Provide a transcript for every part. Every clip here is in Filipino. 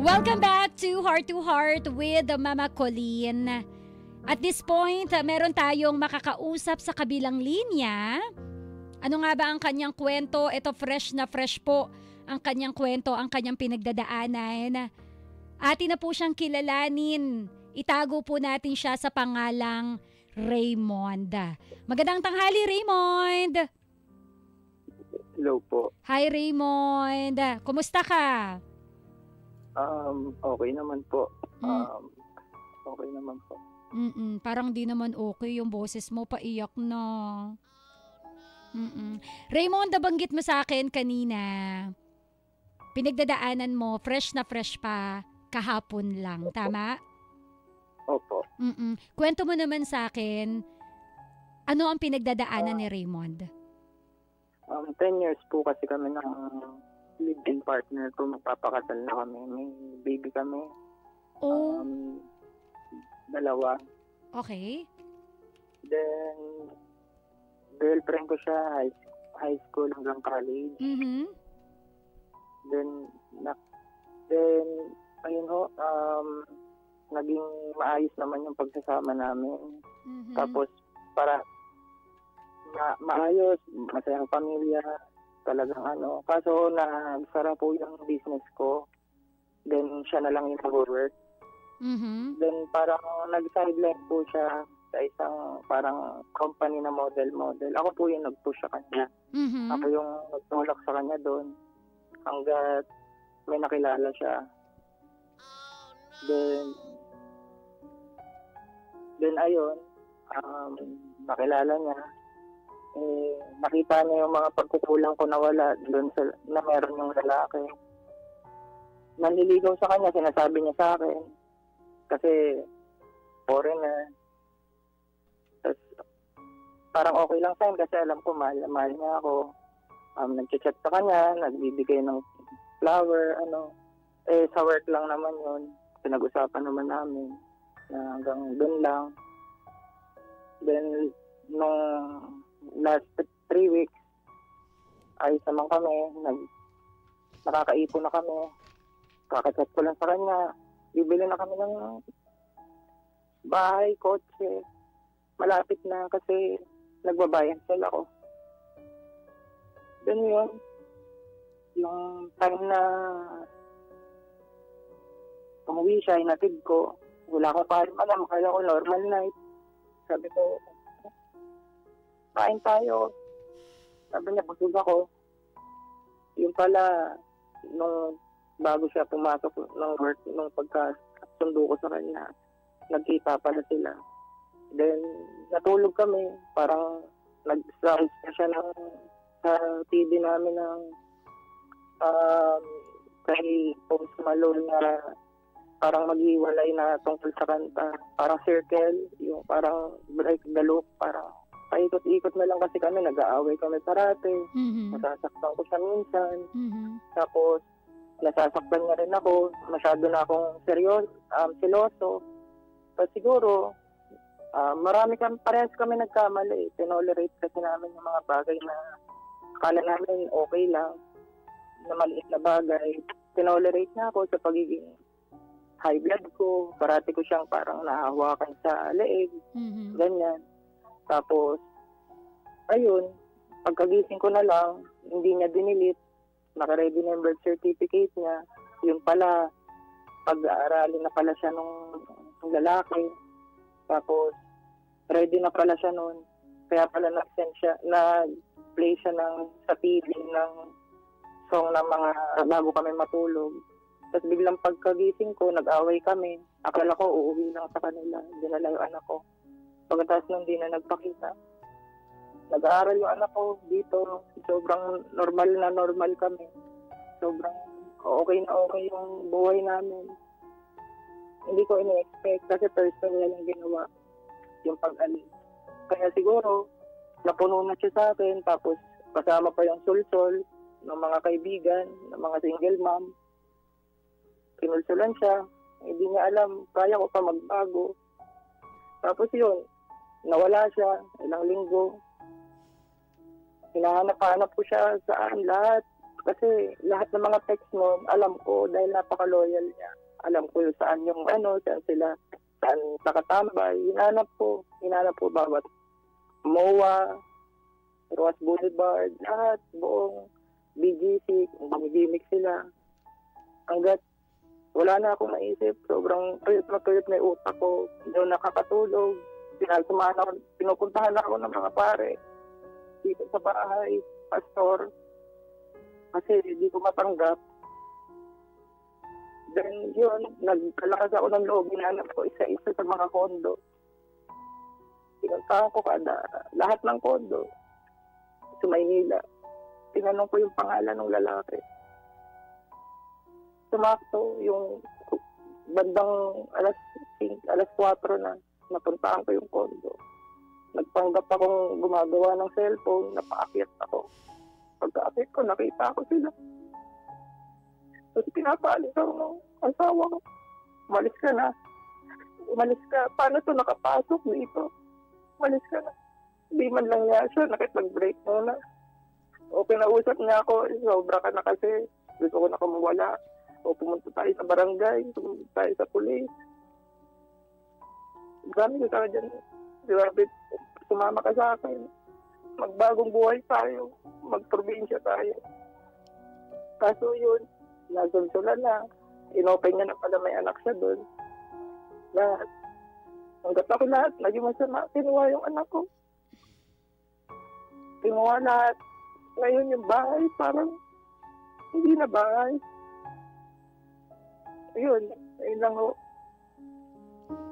Welcome back to Heart with Mama Colleen. At this point, meron tayong makakausap sa kabilang linya. Ano nga ba ang kanyang kwento? Ito fresh na fresh po ang kanyang kwento, ang kanyang pinagdadaanan. Atin na po siyang kilalanin. Itago po natin siya sa pangalang Raymond. Magandang tanghali, Raymond! Hello po. Hi, Raymond! Kumusta ka? Okay naman po. Okay naman po. Parang di naman okay yung boses mo, paiyak na. Raymond, nabanggit mo sa akin kanina, pinagdadaanan mo, fresh na fresh pa, kahapon lang, Opo. tama? Opo. Kwento mo naman sa akin, ano ang pinagdadaanan ni Raymond? 10 years po kasi kami ng live-in partner ko. Magpapakasal na kami. May baby kami. Oh, Dalawa. okay. Then, girlfriend ko siya high school hanggang college. Then, ayun ho, naging maayos naman yung pagsasama namin. Tapos, para maayos, masayang pamilya, talagang Kaso, nagsara po yung business ko. Then, siya na lang yung nag-work. Then, parang nag-sideline po siya sa isang parang company na model. Ako po yung nag-push sa kanya. Ako yung nagtulak sa kanya doon hanggat may nakilala siya. Then ayun, nakilala niya. Nakita niya yung mga pagkukulang ko na wala doon na meron yung lalaki. Nanliligaw sa kanya, sinasabi niya sa akin. Kasi foreigner. Tapos parang okay lang sa akin kasi alam ko mahal niya ako. Nag-chat sa kanya, nagbibigay ng flower, sa work lang naman yun. Pinag-usapan naman namin na hanggang doon lang. Then, nung last 3 weeks, ayos naman kami. Nakakaipon na kami. Kakachat ko lang sa kanya. Bibili na kami ng bahay, kotse. Malapit na kasi nagbabayan sila ko. Then yun, yung time na umuwi siya, inatid ko. Wala ko pa alam, kaya ko normal night. Sabi ko, kain tayo. Sabi niya, busog ako. Yung pala, nung bago siya pumasok ng work, nung pagkasundo ko sa kanya, nagkita pala sila. Then, natulog kami. Parang nag-sound siya sa TV namin ng kay Post Malone na parang maghiwalay na tungkol sa kanta. Parang circle, yung parang break the loop, parang paikot-ikot na lang kasi kami, nag-aaway kami parate. Nasasaktan ko siya minsan. Tapos, nasasaktan niya rin ako. Masyado na akong siloso. Tapos siguro, parehas kami nagkamali. Tinolerate kasi namin yung mga bagay na akala namin okay lang, na maliit na bagay. Tinolerate na ako sa pagiging high blood ko. Parati ko siyang parang nahahawakan sa leeg. Ganyan. Tapos, ayun, pagkagising ko na lang, hindi niya dinilit. Naka-ready na yung birth certificate niya. Yun pala, pag-aaralin na pala siya nung lalaki. Tapos, ready na pala siya noon. Kaya pala nag-play siya sa TV ng song na mga bago kami matulog. Tapos biglang pagkagising ko, nag-away kami. Akala ko uuwi lang sa kanila. Dinala yung anak ko. Pagkatapos nung di na nagpakita. Nag-aaral yung anak ko dito. Sobrang normal kami. Sobrang okay na okay yung buhay namin. Hindi ko ini-expect kasi personal yung ginawa yung pag-alis. Kaya siguro, napuno na siya sa akin. Tapos kasama pa yung sulsol ng mga kaibigan, ng mga single mom. Kinulsulan siya. Hindi niya alam, kaya ko pa magbago. Tapos yun, nawala siya, ilang linggo. Hinahanap-hanap ko siya saan, lahat. Kasi lahat ng mga text mo, alam ko dahil napaka-loyal niya. Alam ko yung saan yung saan sila, saan nakatambay. Hinanap ko bawat MOA, Roas Boulevard, lahat, buong BGC, kung gimmick sila. Hanggat wala na akong maisip, sobrang tuyot na yung utak ko, hindi ako nakakatulog. Pinupuntahan ako ng mga pare dito sa bahay, pastor, kasi hindi ko matanggap. Then yun, nagkalakas ako ng loob, hinanap ko isa-isa sa mga kondo. Pinuntahan ko lahat ng kondo sa Maynila. Tinanong ko yung pangalan ng lalaki. Sumakto yung bandang alas 4 na, napuntahan ko yung kondo. Nagpanggap akong gumagawa ng cellphone, napaakyat ako. Pagka-akyat ko, nakita ko sila. Tapos pinapaalis ako ng asawa ko. Umalis ka na. Umalis ka. Paano to nakapasok dito? Umalis ka na. Hindi man lang niya siya, nakipag-break muna. O pinausap niya ako, sobra ka na kasi. Gusto ko na kumawala. O pumunta tayo sa barangay, pumunta tayo sa pulis. Grabe ka dyan. Grabe, sumama ka sa akin. Magbagong buhay tayo. Magprobinsya tayo. Kaso yun, nasulsulan na. Inopen niya na pala may anak siya doon. Lahat. Hanggat ako lahat, naging masama. Kinuha yung anak ko. Kinuha lahat. Ngayon yung bahay, parang hindi na bahay. Ayun lang ho.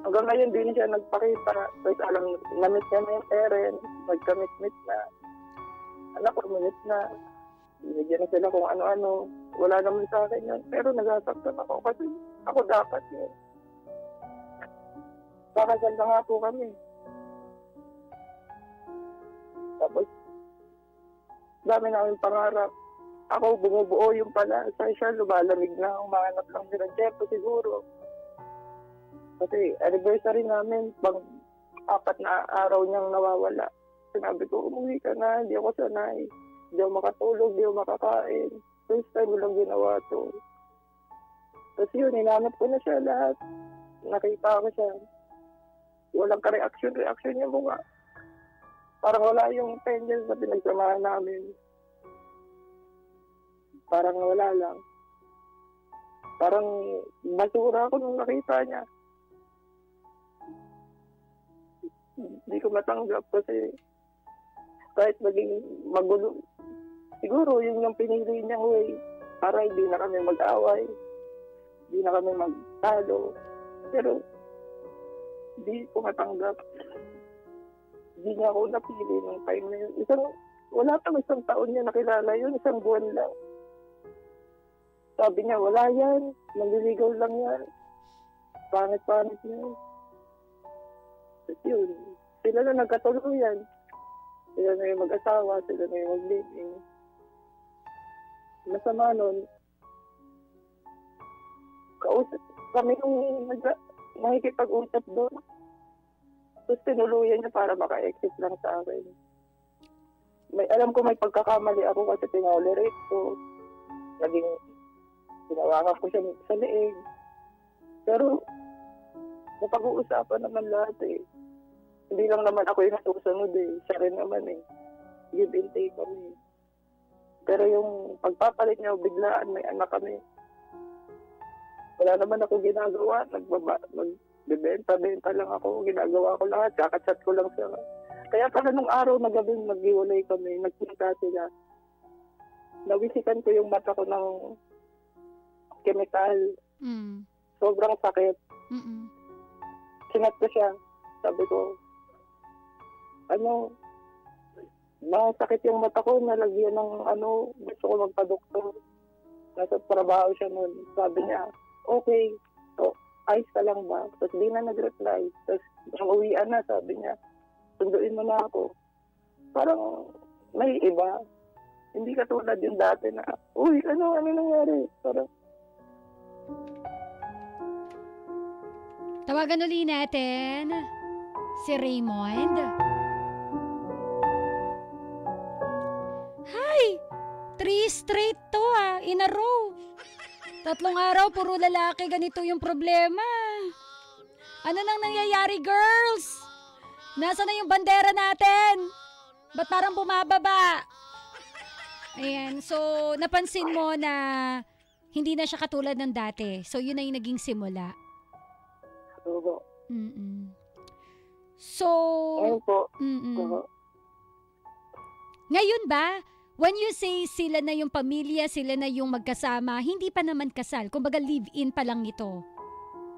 Hanggang ngayon din siya nagpakita. Kasi alam, namit niya na yung parents. Magkamit-mit na. Anak ko, minit na. Binigyan na sila kung ano-ano. Wala naman sa akin yun. Pero nagasaktan ako kasi ako dapat yun. Kakasal na nga po kami. Tapos, dami namin pangarap. Ako bumubuo yung pala. Sa siya, lumalamig na. Umahanap lang si Ranjepo siguro. Kasi anniversary namin, pang 4 na araw niyang nawawala. Sinabi ko, umuwi ka na. Hindi ako sanay. Hindi ako makatulog, hindi ako makakain. First time lang ginawa to. Tapos yun, hinanap ko na siya lahat. Nakita ko siya. Walang ka-reaction yung mukha. Parang wala yung tension sa pinagsamahan namin. Parang wala lang. Parang basura ako nung nakita niya. Hindi ko matanggap kasi kahit maging magulo, siguro yun yung pinili niyang way para hindi na kami mag-away, hindi na kami magtalo. Pero hindi ko matanggap. Hindi niya ako napili nung time na yun. Wala pang 1 taon niya nakilala yun, 1 buwan lang. Sabi niya, wala yan, manliligaw lang yan. Pangit-pangit niya. Tapos yun, sila na nagkatuluyan. Sila na yung mag-asawa, sila na yung mag-living. Masama nun, kausap kami nung nakikipag-usap doon. Tapos tinuluyan niya para maka-exit lang sa akin. Alam ko may pagkakamali ako kasi tinolerate ko. Naging tinawakan ko siya sa leeg. Pero napag-uusapan naman lahat eh. Hindi lang naman ako yung nasusunod eh. Siya rin naman eh. Give and take kami. Pero yung pagpapalit niya, biglaan may anak kami. Wala naman ako ginagawa. Nagbebenta lang ako. Ginagawa ko lahat. Kakachat ko lang siya. Kaya pala nung araw na gabing nag-iwalay kami, nagpunta sila. Nawisikan ko yung mata ko ng chemical. Sobrang sakit. Sinat ko siya. Sabi ko, masakit yung mata ko, nalagyan ng gusto ko magpa-doktor. Nasa trabaho siya nun. Sabi niya, okay, so, ayos ka lang ba? Tapos di na nag-reply. Tapos nang uwian na, sabi niya, sunduin mo na ako. Parang may iba. Hindi katulad yung dati na, uy, ano nangyari? Parang, tawagan uli natin si Raymond. Hi! 3 straight to. in a row. 3 araw, puro lalaki, ganito yung problema. Ano nang nangyayari, girls? Nasaan na yung bandera natin? Ba't parang bumababa? Ayan, so napansin mo na hindi na siya katulad ng dati. So yun na yung naging simula. Oo. Mm-mm. So, Ngayon po. mm-mm. Oo. Ngayon ba, when you say sila na yung pamilya, sila na yung magkasama, hindi pa naman kasal. Kumbaga live-in pa lang ito.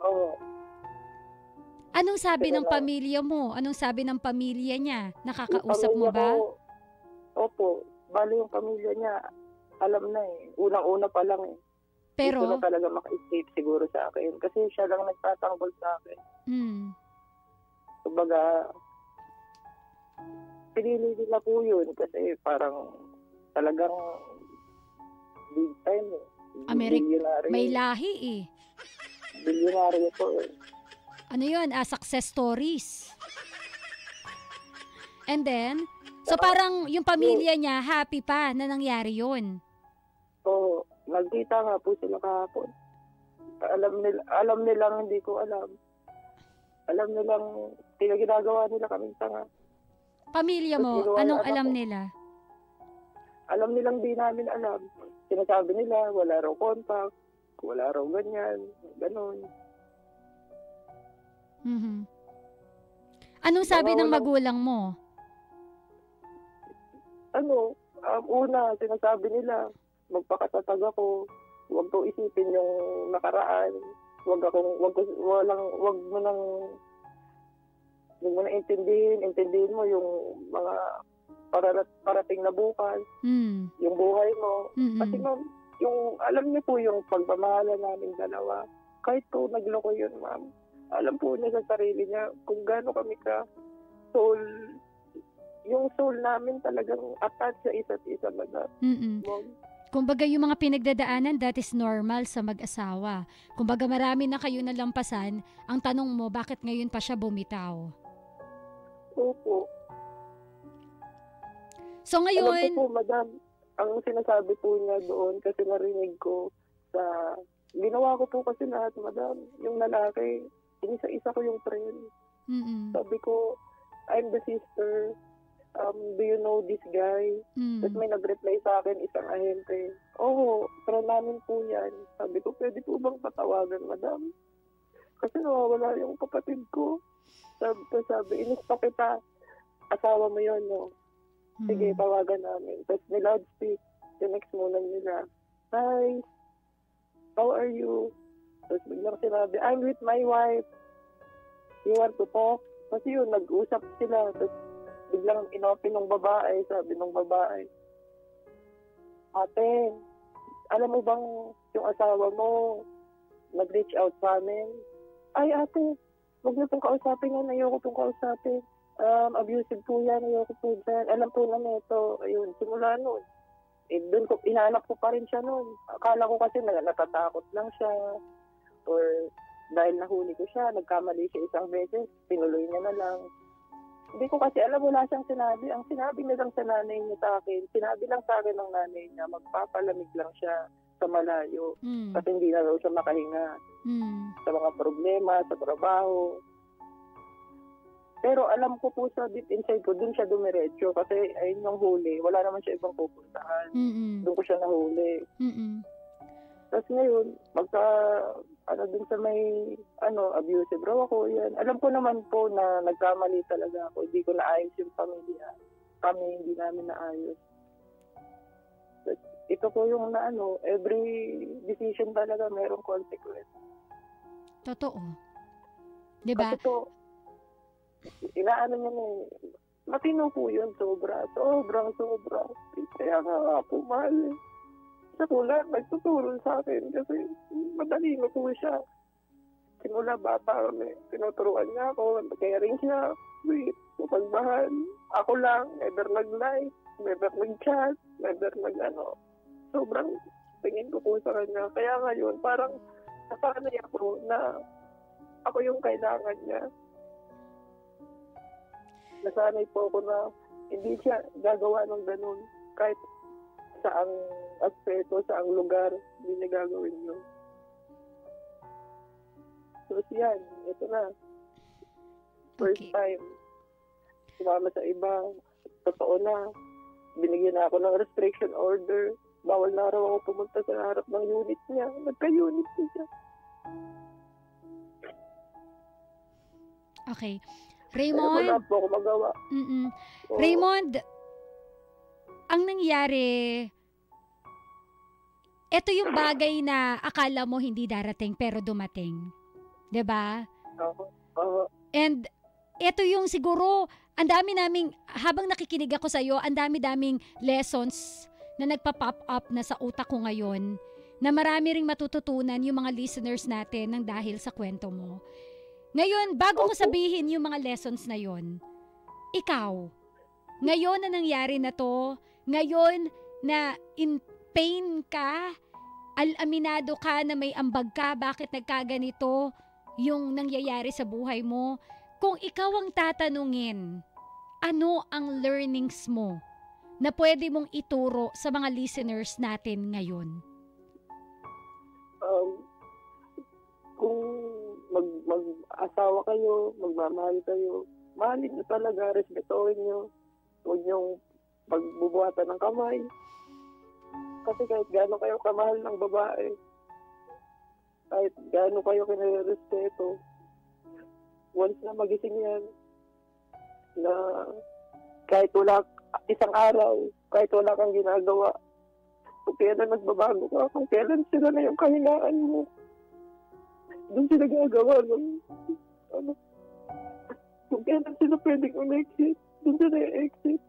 Oo. Anong sabi Sila ng na. pamilya mo? Anong sabi ng pamilya niya? Yung Nakakausap mo pamilya ba? ko, opo. Bali yung pamilya niya, alam na eh. Unang-una pa lang eh. Gusto na Pero, talaga maka-escape siguro sa akin. Kasi siya lang nagtatanggol sa akin. Kumbaga, pinili nila po yun kasi parang talagang big time eh. Billionaire. may lahi eh. Billionaire po eh. Ano yun? Success stories. And then, so parang yung pamilya niya happy pa na nangyari yun. So, nagkita nga po sila kahapon. Alam nilang hindi ko alam. Alam nilang ginagawa nila kaming tanga. Pamilya mo, anong alam nila? Alam nilang di namin alam. Sinasabi nila, wala raw contact, wala raw ganyan, ganon. Mhm. Anong sabi ng magulang mo? Una, sinasabi nila, magpakatatag ako, huwag ko isipin yung nakaraan, huwag mo nang intindihin mo yung mga parating na bukas, yung buhay mo. Kasi ma'am, yung, alam niyo po yung pagmamahala namin dalawa, kahit po nagloko yun ma'am, alam po niya sa sarili niya kung gaano kami ka soul, yung soul namin talagang attached sa isa't isa madam. Ma'am. Kumbaga yung mga pinagdadaanan, that is normal sa mag-asawa. Kumbaga marami na kayo nalampasan, ang tanong mo, bakit ngayon pa siya bumitaw? Opo. So ngayon... Alam po po, madam, ang sinasabi po niya doon, kasi narinig ko sa... Ginawa ko po kasi lahat, madam. Yung lalaki, isa-isa ko yung friend. Sabi ko, I'm the sister. Do you know this guy? Tapos may nag-reply sa akin, isang ahente. Oo, friend namin po yan. Sabi ko, pwede po bang patawagan, madam? Kasi nawawala yung kapatid ko. Sabi, inispa kita. Asawa mo yun, no? Sige, tawagan namin. Tapos niloudspeak. Tinext muna nila. Hi, how are you? Tapos biglang sinabi, I'm with my wife. You want to talk? Kasi yun, nag-usap sila. Tapos biglang inopen ng babae. Sabi ng babae, ate, alam mo bang yung asawa mo nag-reach out sa amin? Ay ate, huwag niyo pong kausapin yan. Ayoko pong kausapin. Abusive po yan. Ayoko po dyan. Alam po na nito. Ayun, simula nun. Doon ko, inaanap ko pa rin siya nun. Akala ko kasi natatakot lang siya. Or dahil nahuli ko siya, nagkamali siya isang beses, pinuloy niya na lang. Hindi ko kasi alam, wala siyang sinabi. Ang sinabi niya lang sa nanay niya sa akin, sinabi lang sa akin ng nanay niya, magpapalamig lang siya sa malayo. Kasi hindi na raw siya makahinga sa mga problema, sa trabaho. Pero alam ko po sa deep inside ko, dun siya dumiretso kasi ayun yung huli. Wala naman siya ibang pupuntahan. Doon ko siya nahuli. Tapos ngayon, dun sa may, abusive raw ako, yan. Alam ko naman po na nagkamali talaga ako. Hindi ko naayos yung pamilya. Kami hindi namin naayos. But ito po yung every decision talaga merong consequence. Totoo. Diba? Kasi po, inaano niya na matino po yun, sobra. Kaya nga po, mahal. Sa kulat, nagtuturo sa akin kasi madali na po siya. Simula bata kami, tinuturuan niya ako, caring siya, sweet, mapagmahal. Ako lang, never nag-like, never nag-chat, never Sobrang tingin ko po sa kanya. Kaya ngayon, parang nasanay ako na ako yung kailangan niya. Nasanay po ako na hindi siya gagawa ng ganun. Kahit saang aspeto, saang lugar, hindi niya gagawin yun. So, yan. Ito na. First time. Sumama sa iba. Totoo na. Binigyan na ako ng restriction order. Bawal na raw ako pumunta sa harap ng unit niya. Nagka-unit siya. Okay. Raymond. Wala po ako magawa. So, Raymond, ang nangyari, ito yung bagay na akala mo hindi darating pero dumating. 'Di ba? And ito yung siguro, ang dami naming, habang nakikinig ako sa'yo, ang dami-daming lessons na nagpa-pop up na sa utak ko ngayon, na marami ring matututunan yung mga listeners natin ng dahil sa kwento mo. Ngayon, bago ko sabihin yung mga lessons na yon, ikaw, ngayon na nangyari na to, ngayon na in pain ka, aminado ka na may ambag ka, bakit nagkaganito yung nangyayari sa buhay mo, kung ikaw ang tatanungin, ano ang learnings mo na pwede mong ituro sa mga listeners natin ngayon? Kung mag-asawa kayo, magmamahal kayo, mahalin nyo talaga, respetuhin nyo. Huwag nyong pagbubuhatan ng kamay. Kasi kahit gaano kayo kamahal ng babae, kahit gaano kayo kinirespeto, once na magising yan, na kahit wala isang araw, kahit wala kang ginagawa, kung kailan magbabago ka, kung kailan sila na yung kahinaan mo, doon sila gagawa ng kung kailan sila pwedeng umexit, doon sila exit.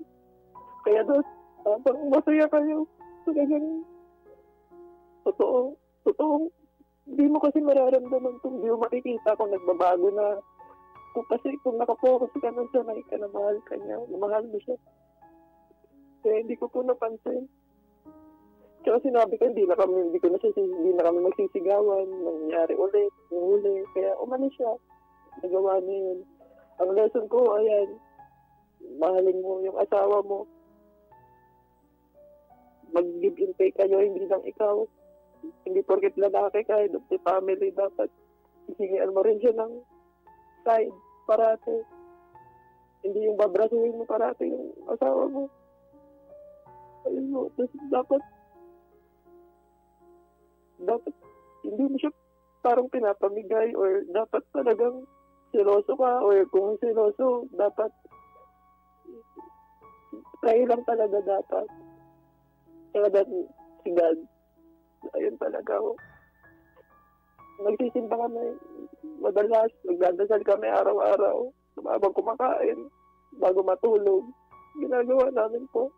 Kaya doon, habang masaya kayo, talagang totoo, hindi mo kasi mararamdaman kung hindi mo makikita kung nagbabago na. Kasi kung nakapokus ka nun, sanay ka na mahal ka niya, mahal mo siya. Kaya hindi ko po napansin. Kaya sinabi ko, hindi na kami magsisigawan, nangyari ulit, huli. Kaya umalis siya. Nagawa niya yun. Ang lesson ko, ayan, mahalin mo yung asawa mo. Mag-give and take kayo, hindi lang ikaw. Hindi porket lalaki ka, head of the family, dapat isingian mo rin siya ng side parate. Hindi yung babrasuhin mo parate yung asawa mo. Ayun mo, dapat hindi mo siya parang pinapamigay or dapat talagang seloso ka or kung seloso, dapat try lang talaga dapat. Kaya si God, ayun talaga ako. Nagsisimba kami madalas, nagdadasal kami araw-araw habang kumakain, bago matulog. Ginagawa namin po.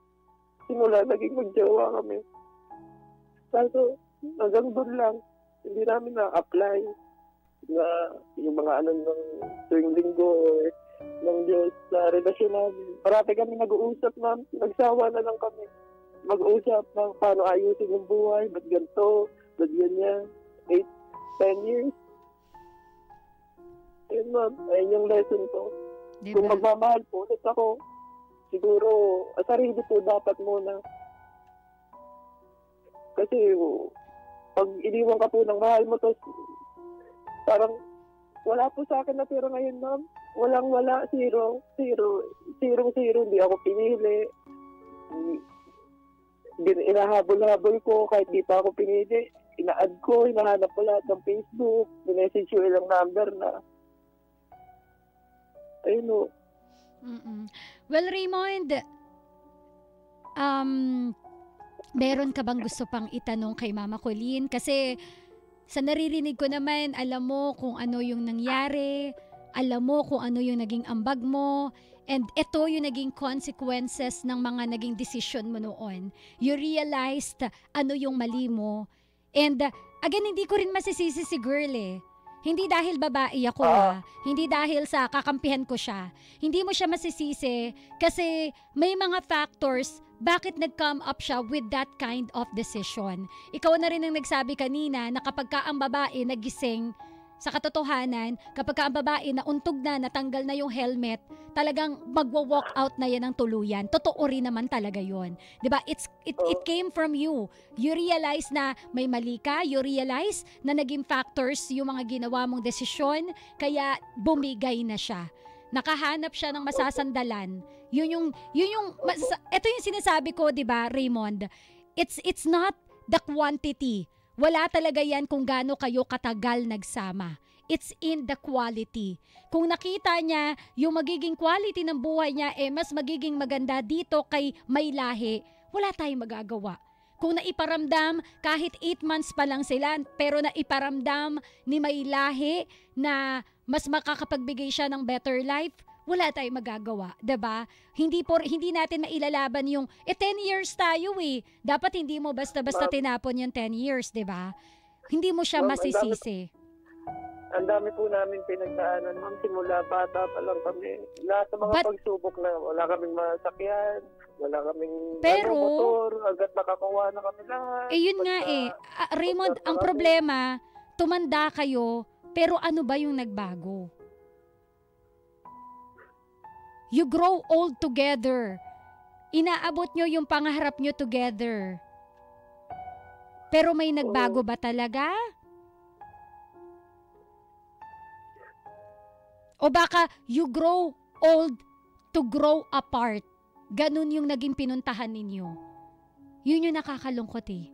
Simula, naging magjowa kami. Kaso, hanggang doon lang, hindi namin na-apply na yung mga ng tuwing linggo or ng Diyos sa relasyon namin. Parati kami nag-uusap na, nagsawa na lang kami. Mag-uusap ng paano ayusin yung buhay, ba't ganito, ba't ganyan. 8-10 years. Ayun ma'am, ayun yung lesson ko. Diba? Kung magmamahal po ulit ako, siguro, sarili po dapat muna. Kasi, pag iniwan ka po ng mahal mo, to, parang, wala po sa akin na pera ngayon, ma'am. Walang-wala, zero, hindi ako pinili. Inahabol-habol ko, kahit di pa ako pinili. Ina-add ko, hinahanap ko lahat ng Facebook, minessage ko ilang number na. Ayun o. Well, Raymond, meron ka bang gusto pang itanong kay Mama Colleen? Kasi sa naririnig ko naman, alam mo kung ano yung nangyari, alam mo kung ano yung naging ambag mo, and ito yung naging consequences ng mga naging decision mo noon. You realized ano yung mali mo. And again, hindi ko rin masisisi si girl eh. Hindi dahil babae ako hindi dahil sa kakampihan ko siya. Hindi mo siya masisisi kasi may mga factors bakit nag-come up siya with that kind of decision. Ikaw na rin ang nagsabi kanina na kapag ka ang babae nagising, Sa katotohanan, kapag ang babae nauntog na, natanggal na yung helmet, talagang magwa-walk out na yan ng tuluyan. Totoo rin naman talaga yon. 'Di ba? It came from you. You realize na may mali ka, you realize na naging factors yung mga ginawa mong desisyon, kaya bumigay na siya. Nakahanap siya ng masasandalan. Ito yung sinasabi ko, 'di ba, Raymond? It's not the quantity. Wala talaga yan kung gaano kayo katagal nagsama. It's in the quality. Kung nakita niya yung magiging quality ng buhay niya mas magiging maganda dito kay may lahi, wala tayong magagawa. Kung naiparamdam, kahit 8 months pa lang sila, pero naiparamdam ni may lahi na mas makakapagbigay siya ng better life, wala tayong magagawa, 'di ba? Hindi natin mailalaban yung 10 years tayo eh. Dapat hindi mo basta-basta tinapon yung 10 years, 'di ba? Hindi mo siya masisisi. Ang dami po namin pinagdaanan, ma'am, simula bata pa lang kami. Lahat ng mga pagsubok na wala kaming masakyan, wala kaming motor, agad nakakuha na kami lahat. Yun nga Raymond, ang problema, tumanda kayo, pero ano ba yung nagbago? You grow old together. Inaabot nyo yung pangarap nyo together. Pero may nagbago ba talaga? O baka you grow old to grow apart. Ganun yung naging pinuntahan ninyo. Yun yung nakakalungkot eh.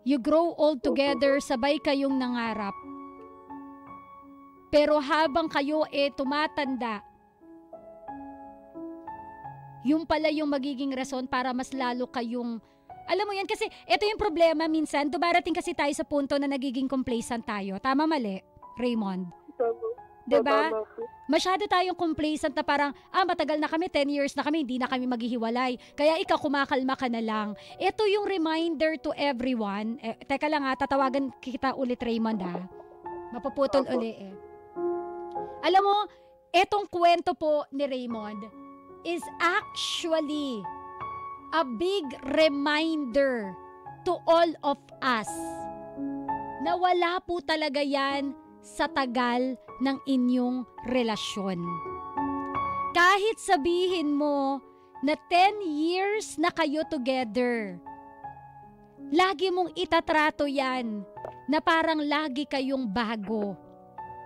You grow old together, sabay kayong nangarap. Pero habang kayo tumatanda, yung pala yung magiging rason para mas lalo kayong, alam mo yan, kasi ito yung problema minsan, dumarating kasi tayo sa punto na nagiging complacent tayo. Tama mali, Raymond? Diba? Masyado tayong complacent na parang, matagal na kami, 10 years na kami, hindi na kami maghihiwalay. Kaya ikaw, kumakalma ka na lang. Ito yung reminder to everyone. Teka lang tatawagan kita ulit, Raymond Mapuputol uli Alam mo, etong kwento po ni Raymond is actually a big reminder to all of us na wala po talaga yan sa tagal ng inyong relasyon. Kahit sabihin mo na 10 years na kayo together, lagi mong itatrato yan na parang lagi kayong bago.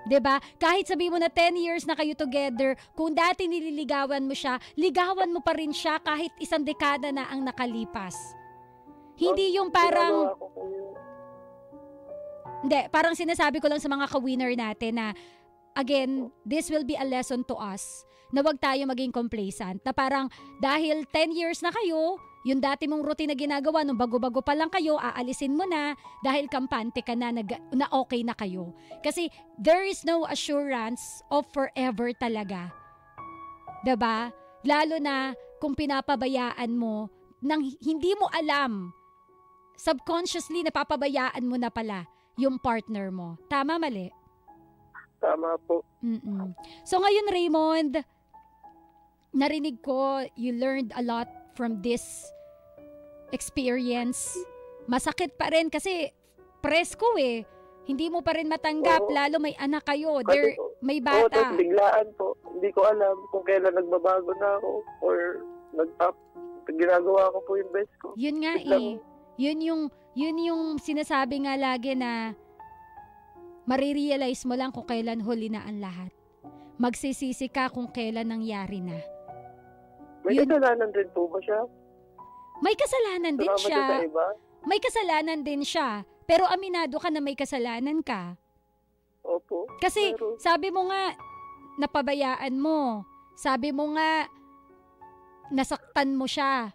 'Di ba? Kahit sabihin mo na 10 years na kayo together, kung dati nililigawan mo siya, ligawan mo pa rin siya kahit 1 dekada na ang nakalipas. Hindi yung parang parang sinasabi ko lang sa mga ka-winner natin na again, this will be a lesson to us na wag tayo maging complacent. Na parang dahil 10 years na kayo, yung dati mong routine na ginagawa nung bago-bago pa lang kayo, aalisin mo na dahil kampante ka na okay na kayo. Kasi there is no assurance of forever talaga. 'Di ba? Lalo na kung pinapabayaan mo nang hindi mo alam, subconsciously napapabayaan mo na pala yung partner mo. Tama, mali? Tama po. So ngayon, Raymond, narinig ko, you learned a lot from this experience. Masakit pa rin kasi presko Hindi mo pa rin matanggap, lalo may anak kayo, may bata. Biglaan po. Hindi ko alam kung kailan nagbabago na ako or ginagawa ko po yung best ko. Yun nga Yun yung sinasabi nga lagi na marirealize mo lang kung kailan huli na ang lahat. Magsisisi ka kung kailan nangyari na. May kasalanan din po ba siya? May kasalanan din siya. May kasalanan din siya. Pero aminado ka na may kasalanan ka. Opo. Kasi sabi mo nga, napabayaan mo. Sabi mo nga, nasaktan mo siya.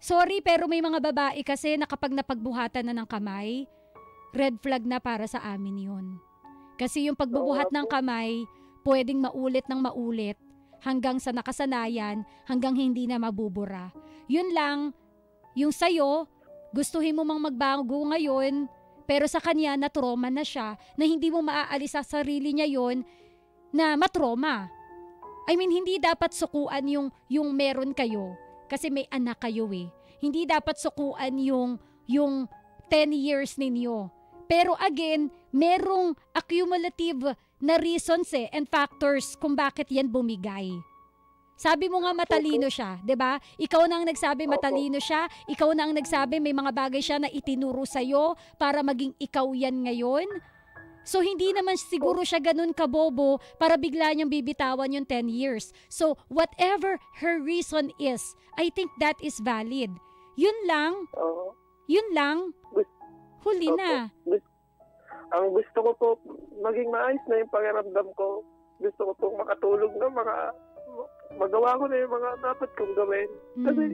Sorry, pero may mga babae kasi na kapag napagbuhatan na ng kamay, red flag na para sa amin yun. Kasi yung pagbubuhat ng kamay, pwedeng maulit ng maulit hanggang sa nakasanayan, hanggang hindi na mabubura. Yun lang, yung sayo, gustuhin mo mang magbago ngayon, pero sa kanya na-trauma na siya, na hindi mo maaalis sa sarili niya yon na matrauma. I mean, hindi dapat sukuan yung meron kayo. Kasi may anak kayo Hindi dapat sukuan yung 10 years ninyo. Pero again, merong accumulative na reasons and factors kung bakit yan bumigay. Sabi mo nga matalino siya, 'di ba? Ikaw na ang nagsabi matalino siya, ikaw na ang nagsabi may mga bagay siya na itinuro sa iyo para maging ikaw yan ngayon. So hindi naman siguro siya ganun kabobo para bigla niyang bibitawan yung 10 years. So whatever her reason is, I think that is valid. Yun lang. Yun lang. Huli na. Ang gusto ko po maging maayos na yung pakiramdam ko. Gusto ko po makatulog na magawa ko na yung mga dapat kong gawin. Kasi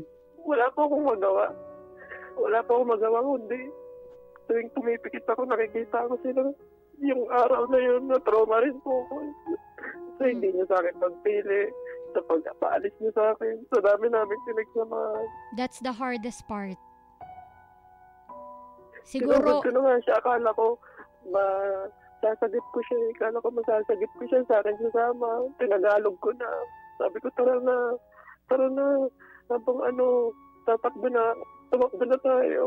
wala po akong magawa. Wala po akong magawa kundi tuwing pumipikit ako, nakikita ko sila. Yung araw na yun, na-trauma rin po ako. So hindi niyo sa akin magpili sa pag-paalis niyo sa akin. Sa dami namin pinagsamahan. That's the hardest part. Siguro... ko na nga siya. Akala ko masasagip ko siya. Akala ko masasagip ko siya sa akin sasama. Tinagalog ko na. Sabi ko, tara na, habang tumakbo na tayo.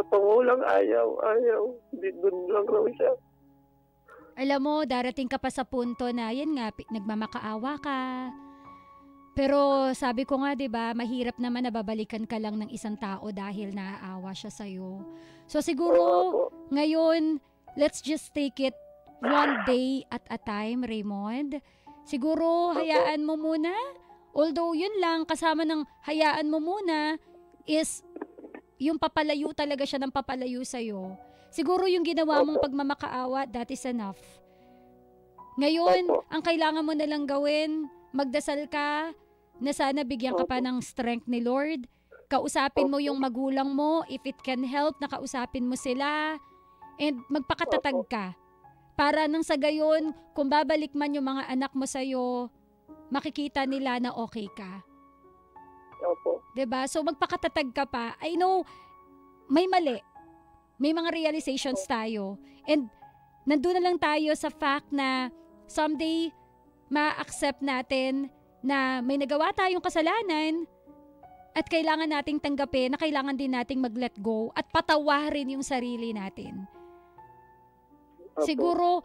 Pangulang ayaw, hindi doon lang raw siya. Alam mo, darating ka pa sa punto na, yan nga, nagmamakaawa ka. Pero sabi ko nga, 'di ba, mahirap naman na babalikan ka lang ng isang tao dahil naaawa siya sa'yo. So siguro, ngayon, let's just take it one day at a time, Raymond. Siguro, hayaan mo muna. Although, yun lang, kasama ng hayaan mo muna is yung papalayo talaga siya ng papalayo sa'yo. Siguro yung ginawa mong pagmamakaawa, that is enough. Ngayon, ang kailangan mo na lang gawin, magdasal ka na sana bigyan ka pa ng strength ni Lord. Kausapin mo yung magulang mo, if it can help, nakausapin mo sila. And magpakatatag ka. Para nang sa gayon, kung babalik man yung mga anak mo sa'yo, makikita nila na okay ka. Opo. 'Di ba? So magpakatatag ka pa. I know, may mali. May mga realizations tayo. And nandun na lang tayo sa fact na someday, ma-accept natin na may nagawa tayong kasalanan at kailangan nating tanggapin na kailangan din nating mag-let go at patawarin yung sarili natin. Siguro,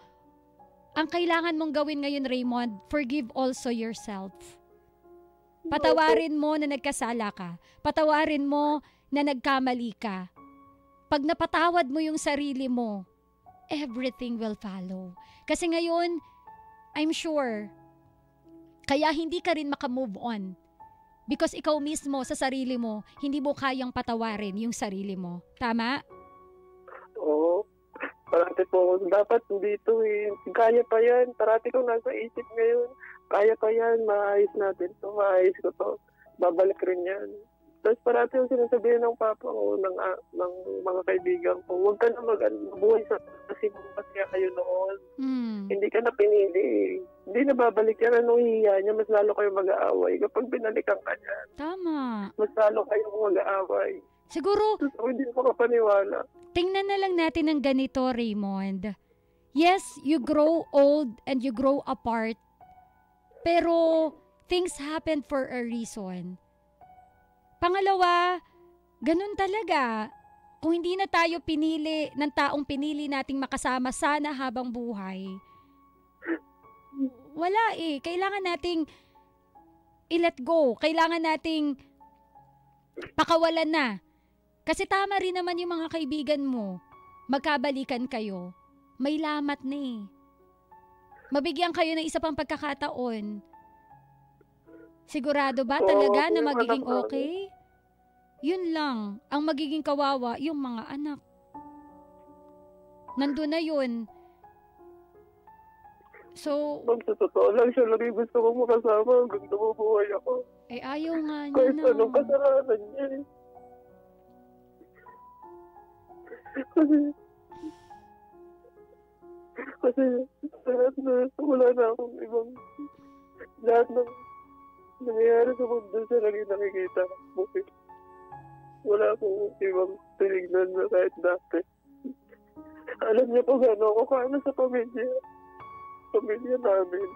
ang kailangan mong gawin ngayon, Raymond, forgive also yourself. Patawarin mo na nagkasala ka. Patawarin mo na nagkamali ka. Pag napatawad mo yung sarili mo, everything will follow. Kasi ngayon, I'm sure, kaya hindi ka rin makamove on. Because ikaw mismo sa sarili mo, hindi mo kayang patawarin yung sarili mo. Tama? Oo. Parati po, dapat dito kaya pa yan. Parati ko nasa isip ngayon. Kaya pa yan, maayos natin to, maayos ko to. Babalik rin yan. Tapos parati yung sinasabihin ng papa ko, ng mga kaibigan ko, huwag ka na mabuhay sa kasi kayo noon. Hindi ka na pinili. Hindi na babalik yan. Anong hiya niya? Mas lalo kayo mag-aaway. Kapag binalikan ka niya. Tama. Mas lalo kayo mag-aaway. Siguro, hindi ko kapaniwala. Tingnan na lang natin ng ganito, Raymond. Yes, you grow old and you grow apart. Pero, things happen for a reason. Pangalawa, ganun talaga. Kung hindi na tayo pinili ng taong pinili nating makasama sana habang buhay, wala Kailangan nating i-let go. Kailangan nating pakawalan na. Kasi tama rin naman yung mga kaibigan mo. Magkabalikan kayo. May lamat na Mabigyan kayo ng isa pang pagkakataon. Sigurado ba talaga na magiging okay? Yun lang. Ang magiging kawawa, yung mga anak. Nandun na yun. So, sa totoo lang, siya lang yung gusto kong makasama. Gusto ko buhay ako. Ayaw nga niya kahit anong kasalanan niya Kasi wala na akong ibang lahat ng nangyayari sa mundo siya lang yung nakikita ko. Wala akong ibang tinignan na kahit dati. Alam niya po gano'n ako kaano sa pamilya namin.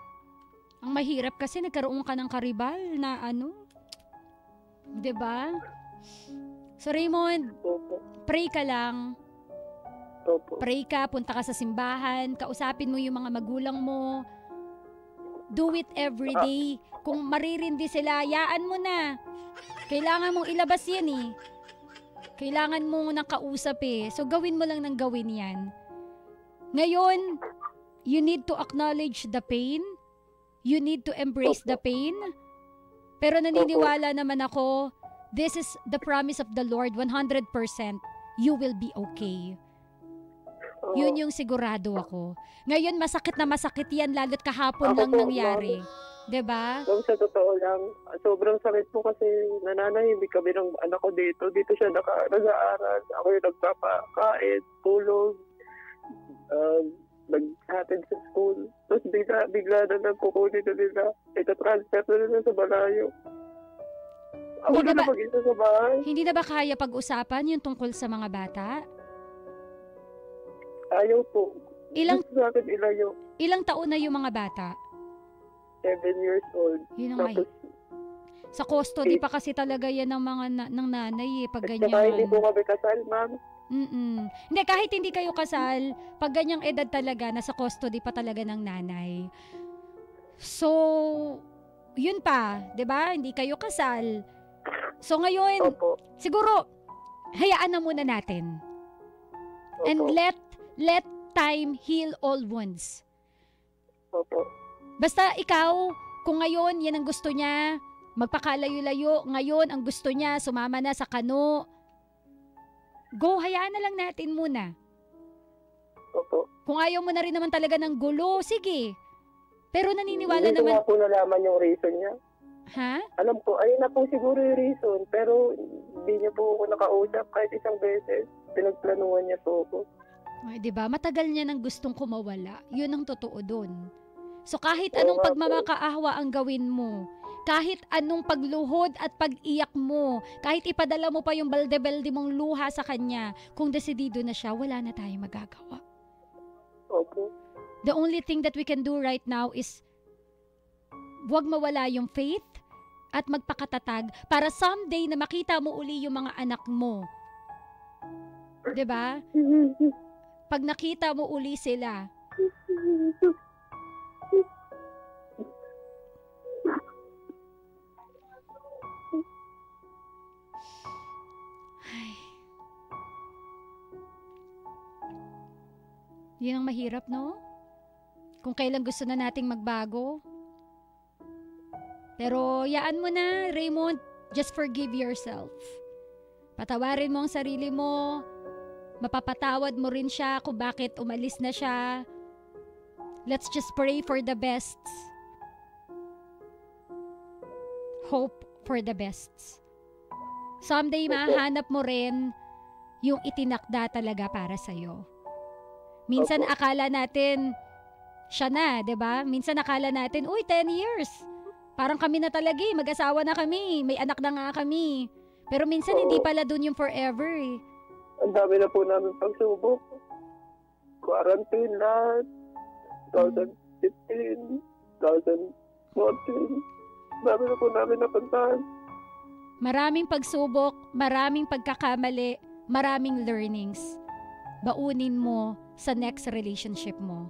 Ang mahirap kasi nagkaroon ka ng karibal na 'di ba? So Raymond, pray ka lang. Opo. Pray ka, punta ka sa simbahan, kausapin mo yung mga magulang mo. Do it every day. Kung maririndi sila, yaan mo na. Kailangan mong ilabas yan eh. Kailangan mo nang kausap eh. So gawin mo lang ng gawin yan. Ngayon, you need to acknowledge the pain. You need to embrace the pain. Pero naniniwala naman ako, this is the promise of the Lord, 100%. You will be okay. Yun yung sigurado ako. Ngayon, masakit na masakit yan, lalo't kahapon lang nangyari. Diba? Ma'am, sa totoo lang, sobrang sakit po kasi nananahimik kami ng anak ko dito. Dito siya nag-aaral. Ako yung nagpapakain, tulog, naghatid sa school. Tapos bigla na lang kukunin na nila. Ita-transfer na nila sa malayo. Ako Hindi na na ba- mag-isa sa bahay. Hindi na ba kaya pag-usapan yung tungkol sa mga bata? Ayaw po. Ilang Gusto sa akin ilayo. ilang taon na yung mga bata? 7 years old. Yun ang Tapos, sa custody pa kasi talaga yan ng mga ng nanay eh, pag saka hindi ganyan. po kami kasal, ma'am. Hindi, kahit hindi kayo kasal, pag ganyang edad talaga, nasa custody pa talaga ng nanay. So, yun pa, 'di ba? Hindi kayo kasal. So ngayon, Opo. siguro hayaan na muna natin. And Opo. let time heal all wounds. Opo. Basta ikaw, kung ngayon yan ang gusto niya, magpakalayo-layo, ngayon ang gusto niya, sumama na sa kano, go, hayaan na lang natin muna. Opo. Kung ayaw mo na rin naman talaga ng gulo, sige. Pero naniniwala Hindi ko naman, nga po nalaman yung reason niya. ha? Alam ko, ayun na po siguro yung reason. Pero hindi niya po ako nakausap kahit isang beses. Pinagplanuhan niya po ako. Ay, 'di ba? Matagal niya nang gustong kumawala. 'Yun ang totoo doon. So kahit anong Oo nga po. pagmamakaawa ang gawin mo, kahit anong pagluhod at pag-iyak mo, kahit ipadala mo pa yung balde-balde mong luha sa kanya, kung desidido na siya, wala na tayong magagawa. Opo. The only thing that we can do right now is huwag mawala yung faith at magpakatatag para someday na makita mo uli yung mga anak mo. 'Di ba? Pag nakita mo uli sila, ay, yun ang mahirap, no? Kung kailan gusto na nating magbago. Pero yaan mo na, Raymond, just forgive yourself. Patawarin mo ang sarili mo. Mapapatawad mo rin siya kung bakit umalis na siya. Let's just pray for the best. Hope for the best. Someday mahanap mo rin yung itinakda talaga para sa'yo. Minsan Opo. akala natin siya na, 'di ba? Minsan akala natin, uy, 10 years. Parang kami na talaga, mag-asawa na kami, may anak na nga kami. Pero minsan hindi pala dun yung forever eh. Ang dami na po namin pagsubok. Quarantine lahat. 2015, 2014. Dami na po namin napuntahan. Maraming pagsubok, maraming pagkakamali, maraming learnings. Baunin mo sa next relationship mo.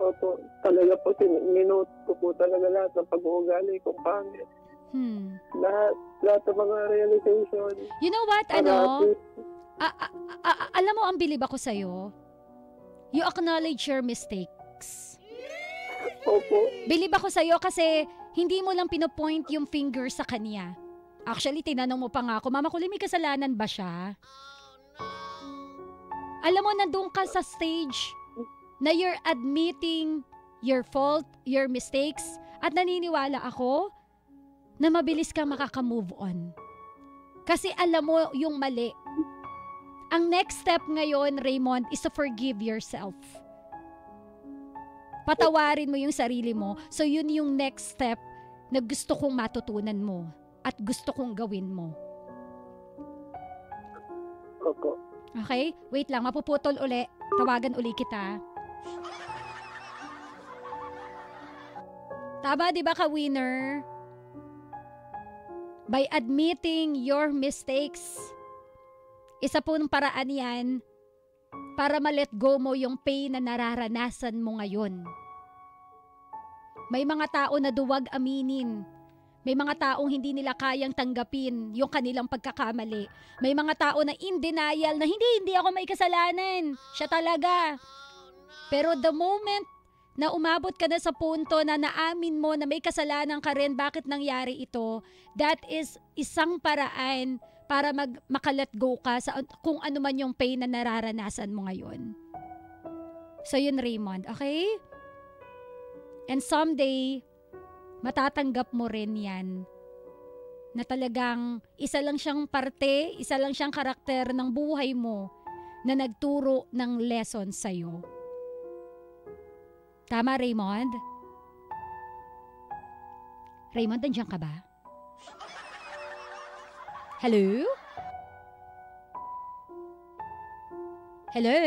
Opo. Talaga po, minuto ko po talaga lahat ng pag-uugali kong pangit. Lahat ng mga realization. You know what, alam mo, ang bilib ako sa'yo. You acknowledge your mistakes. Opo. Bilib ako sa'yo kasi hindi mo lang pinopoint yung finger sa kanya. Actually, tinanong mo pa nga ako, Mama Kulay, may kasalanan ba siya? Alam mo, nandun ka sa stage na you're admitting your fault, your mistakes, at naniniwala ako na mabilis ka makaka-move on. Kasi alam mo yung mali. Ang next step ngayon, Raymond, is to forgive yourself. Patawarin mo yung sarili mo. So yun yung next step na gusto kong matutunan mo at gusto kong gawin mo. Opo. Okay? Wait lang, mapuputol uli. Tawagan uli kita. Tama, di ba ka-winner? By admitting your mistakes, isa po ng paraan yan para ma-let go mo yung pain na nararanasan mo ngayon. May mga tao na duwag aminin. May mga taong hindi nila kayang tanggapin yung kanilang pagkakamali. May mga tao na in denial na hindi ako may kasalanan. Siya talaga. Pero the moment na umabot ka na sa punto na naamin mo na may kasalanan ka rin, bakit nangyari ito, that is isang paraan para makalet go ka sa kung ano man yung pain na nararanasan mo ngayon. So yun, Raymond, okay? And someday, matatanggap mo rin yan na talagang isa lang siyang parte, isa lang siyang karakter ng buhay mo na nagturo ng lesson sa'yo. Tama, Raymond? Raymond, nandiyan ka ba? Hello? Hello?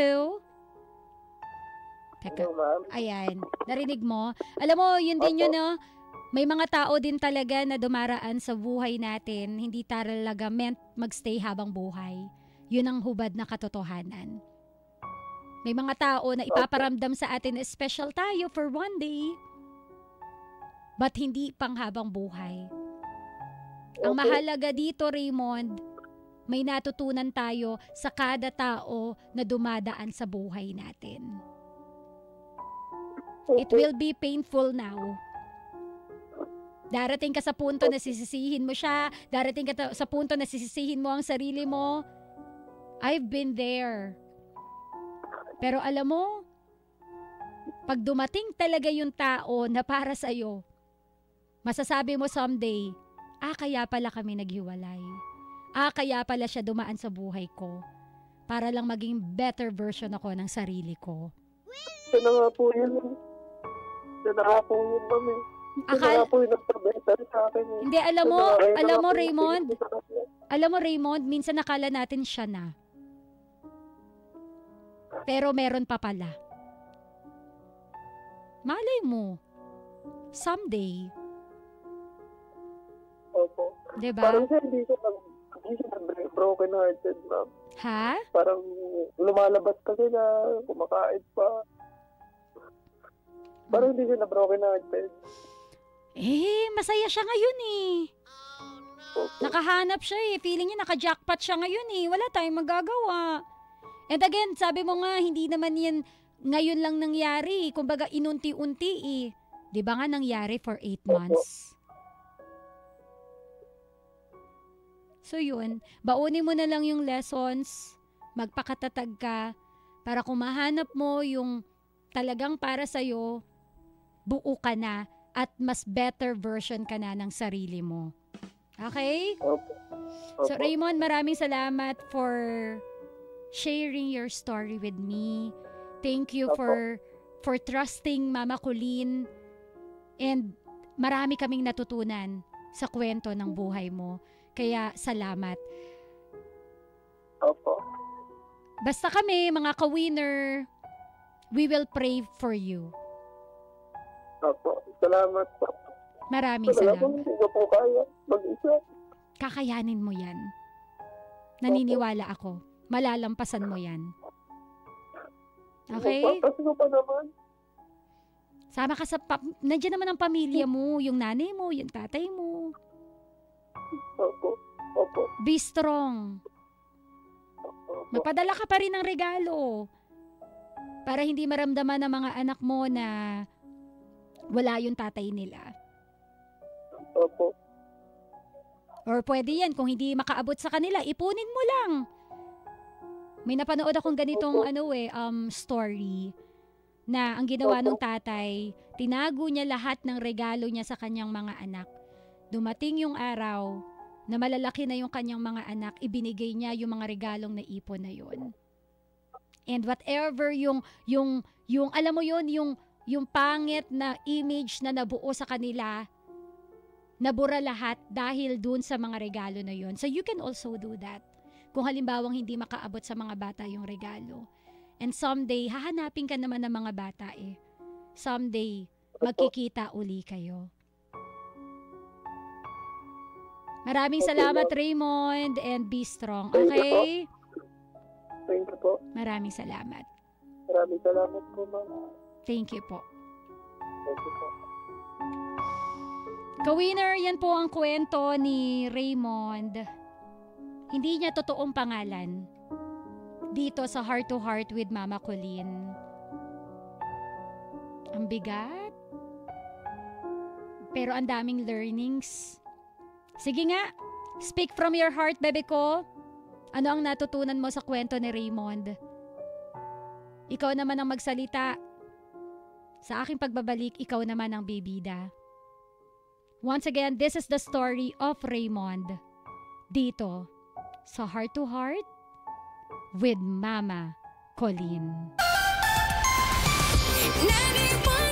Teka. Hello, ma'am. Ayan. Narinig mo? Alam mo, yun din yun, no? May mga tao din talaga na dumaraan sa buhay natin, hindi talaga meant magstay habang buhay. Yun ang hubad na katotohanan. May mga tao na ipaparamdam sa atin na special tayo for one day, but hindi pang habang buhay. Ang mahalaga dito, Raymond, may natutunan tayo sa kada tao na dumadaan sa buhay natin. It will be painful now. Darating ka sa punto na sisisihin mo siya, darating ka sa punto na sisisihin mo ang sarili mo. I've been there. Pero alam mo, pag dumating talaga yung tao na para sa'yo, masasabi mo someday, kaya pala kami naghiwalay. Kaya pala siya dumaan sa buhay ko para lang maging better version ako ng sarili ko. Ito na nga po yun. Ito na nga po yun, ma'am. Ito na nga po yung nagpabenta sa akin. Hindi, alam mo, Raymond, minsan nakala natin siya na. Pero meron pa pala. Malay mo, someday. Opo. Diba? Parang siya hindi siya broken hearted, ma'am. Ha? Parang lumalabas kasi na kumakain pa. Parang hindi siya na broken hearted. Masaya siya ngayon eh. Opo. Nakahanap siya eh. Feeling niya naka-jackpot siya ngayon eh. Wala tayong magagawa. And again, sabi mo nga, hindi naman yan ngayon lang nangyari. Kumbaga, inunti-unti eh. Di ba nga nangyari for 8 months? So yun, baunin mo na lang yung lessons, magpakatatag ka, para kung mahanap mo yung talagang para sa'yo, buo ka na at mas better version ka na ng sarili mo. Okay? Opo. So Raymond, maraming salamat for sharing your story with me. Thank you for trusting Mama Colleen. And marami kaming natutunan sa kwento ng buhay mo. Kaya salamat. Opo. Basta kami, mga ka-winner, we will pray for you. Opo. Salamat po. Maraming Talagang salamat. hindi ko po kaya mag-isa. Kakayanin mo yan. Naniniwala ako. Malalampasan mo yan. Okay? Kasi ko pa naman. Sama ka sa... Nandiyan naman ang pamilya mo, yung nanay mo, yung tatay mo. Opo. Opo. Be strong. Opo. Magpadala ka pa rin ng regalo. Para hindi maramdaman ng mga anak mo na wala yung tatay nila. Opo. Or pwede yan, kung hindi makaabot sa kanila, ipunin mo lang. May napanood akong ganitong story na ang ginawa ng tatay, tinago niya lahat ng regalo niya sa kanyang mga anak. Dumating yung araw na malalaki na yung kanyang mga anak, ibinigay niya yung mga regalong naipon na yun. And whatever yung alam mo yun, yung pangit na image na nabuo sa kanila, nabura lahat dahil dun sa mga regalo na yun. So you can also do that. Kung halimbawang hindi makaabot sa mga bata yung regalo. And someday, hahanapin ka naman ng mga bata eh. Someday, magkikita uli kayo. Maraming salamat, Raymond, and be strong. Okay? Thank you po. Maraming salamat. Maraming salamat po, ma'am. Thank you po. Thank you po. Ka-winner, yan po ang kwento ni Raymond. Hindi niya totoong pangalan. Dito sa Heart to Heart with Mama Colleen. Ang bigat. Pero ang daming learnings. Sige nga, speak from your heart, bebe ko. Ano ang natutunan mo sa kwento ni Raymond? Ikaw naman ang magsalita. Sa aking pagbabalik, ikaw naman ang bibida. Once again, this is the story of Raymond. Dito, sa Heart to Heart with Mama Colleen. 91